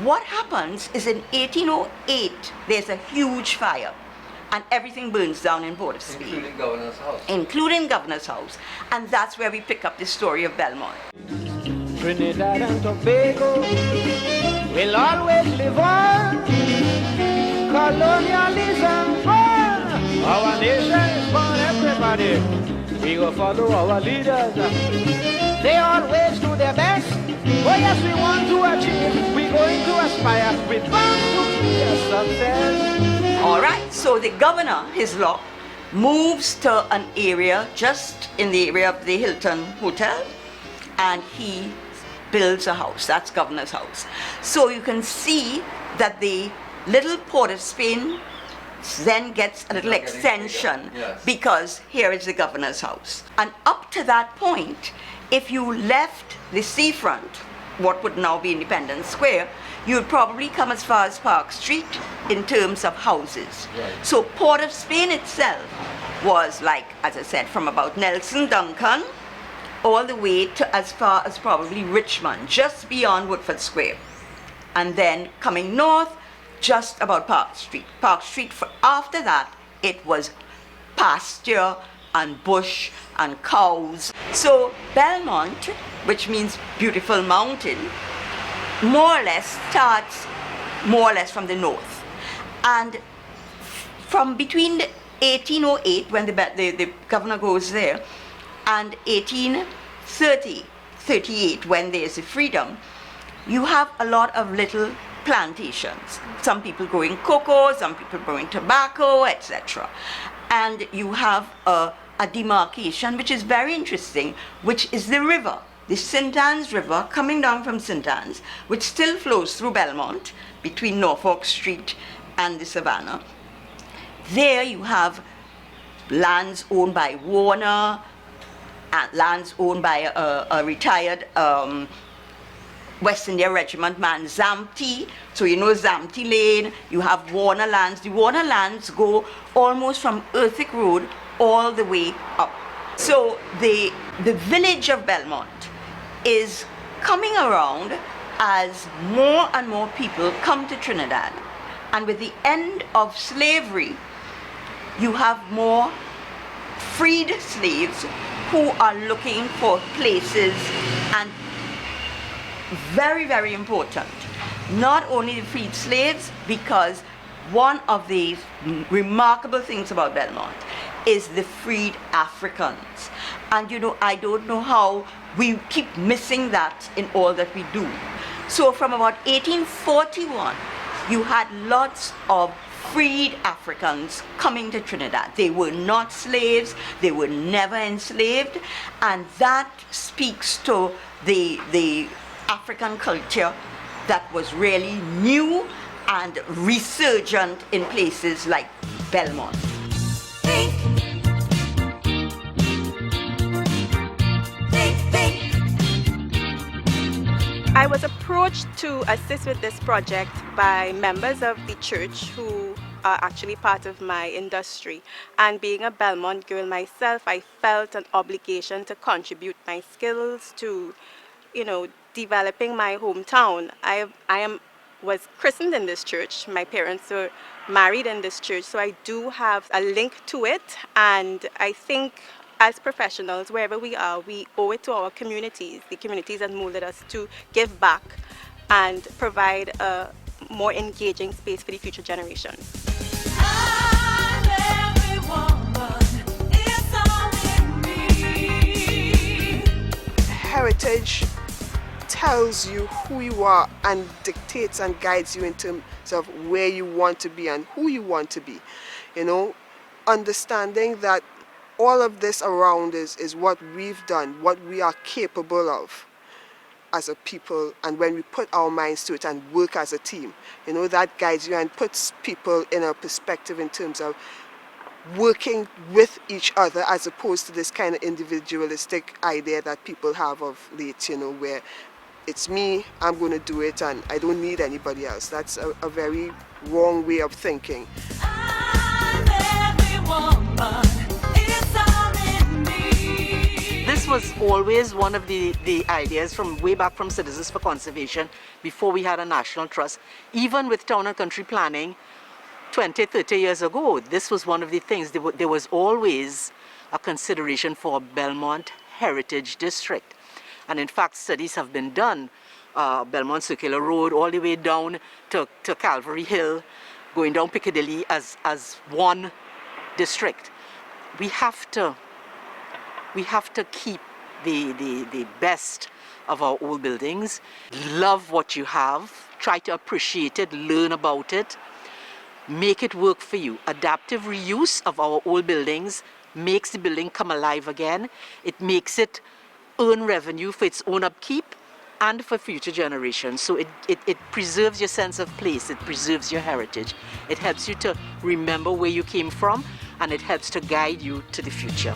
what happens is in 1808, there's a huge fire and everything burns down in Port of Spain. Including Governor's House. Including Governor's House. And that's where we pick up the story of Belmont. Trinidad and Tobago will always live on. Colonialism gone. Our nation is born, everybody. We go follow our leaders. They always do their best. Oh yes, we want to achieve. We're going to aspire. We're bound to be a success. All right, so the governor, his law, moves to an area just in the area of the Hilton Hotel, and he builds a house. That's Governor's House. So you can see that the little Port of Spain then gets a little extension, yes, because here is the Governor's House. And up to that point, if you left the seafront, what would now be Independence Square, you would probably come as far as Park Street in terms of houses. Right. So Port of Spain itself was, like, as I said, from about Nelson Duncan all the way to as far as probably Richmond, just beyond Woodford Square. And then coming north, just about Park Street. Park Street, after that, it was pasture and bush and cows. So Belmont, which means beautiful mountain, more or less starts more or less from the north. And from between 1808, when the governor goes there, and 1830, 38, when there's a freedom, you have a lot of little plantations. Some people growing cocoa, some people growing tobacco, etc. And you have a demarcation, which is very interesting, which is the river, the St. Anne's River coming down from St. Anne's, which still flows through Belmont between Norfolk Street and the Savannah. There you have lands owned by Warner, and lands owned by a retired West India Regiment man, Zamti. So you know Zamti Lane, you have Warner lands. The Warner lands go almost from Earthick Road all the way up. So the village of Belmont is coming around as more and more people come to Trinidad. And with the end of slavery, you have more freed slaves who are looking for places, and very, very important, not only the freed slaves, because one of the remarkable things about Belmont is the freed Africans. And you know, I don't know how we keep missing that in all that we do. So from about 1841, you had lots of freed Africans coming to Trinidad. They were not slaves, they were never enslaved, and that speaks to the African culture that was really new and resurgent in places like Belmont. I was approached to assist with this project by members of the church who are actually part of my industry. And being a Belmont girl myself, I felt an obligation to contribute my skills to, you know, developing my hometown. I was christened in this church. My parents were married in this church, so I do have a link to it. And I think as professionals, wherever we are, we owe it to our communities. The communities that molded us to give back and provide a more engaging space for the future generations. Heritage tells you who you are and dictates and guides you in terms of where you want to be and who you want to be. You know, understanding that all of this around is what we've done, what we are capable of as a people, and when we put our minds to it and work as a team, you know, that guides you and puts people in a perspective in terms of working with each other, as opposed to this kind of individualistic idea that people have of late, you know, where it's me, I'm going to do it, and I don't need anybody else. That's a very wrong way of thinking. This was always one of the ideas from way back from Citizens for Conservation before we had a national trust. Even with town and country planning 20, 30 years ago, this was one of the things. There was always a consideration for a Belmont Heritage District. And in fact, studies have been done, Belmont Circular Road all the way down to Calvary Hill, going down Piccadilly as one district. We have to keep the best of our old buildings, love what you have, try to appreciate it, learn about it, make it work for you. Adaptive reuse of our old buildings makes the building come alive again. It makes it earn revenue for its own upkeep and for future generations. So it preserves your sense of place, it preserves your heritage. It helps you to remember where you came from, and it helps to guide you to the future.